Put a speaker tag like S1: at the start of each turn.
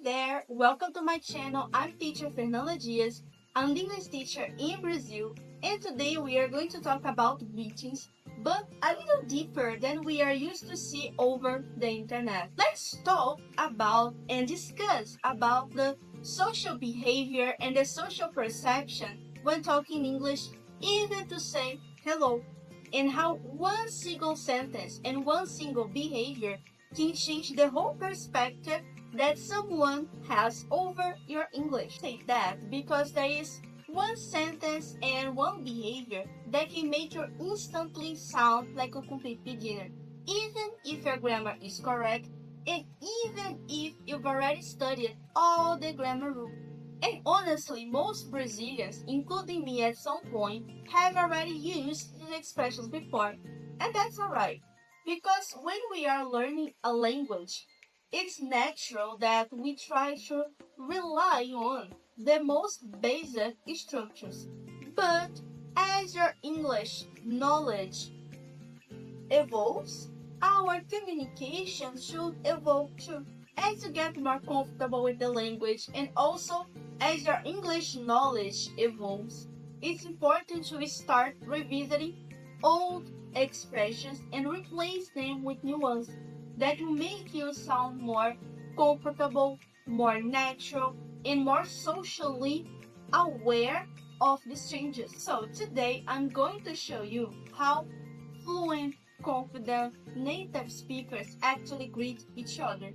S1: there, welcome to my channel. I'm teacher Fernanda Dias, an English teacher in Brazil, and today we are going to talk about greetings, but a little deeper than we are used to see over the internet. Let's talk about and discuss about the social behavior and the social perception when talking English, even to say hello, and how one single sentence and one single behavior can change the whole perspective that someone has over your English. Say that because there is one sentence and one behavior that can make you instantly sound like a complete beginner, even if your grammar is correct and even if you've already studied all the grammar rules. And honestly, most Brazilians, including me at some point, have already used these expressions before. And that's alright. Because when we are learning a language, it's natural that we try to rely on the most basic structures. But as your English knowledge evolves, our communication should evolve too. As you get more comfortable with the language and also as your English knowledge evolves, it's important to start revisiting old expressions and replace them with new ones that will make you sound more comfortable, more natural, and more socially aware of these changes. So today I'm going to show you how fluent, confident native speakers actually greet each other.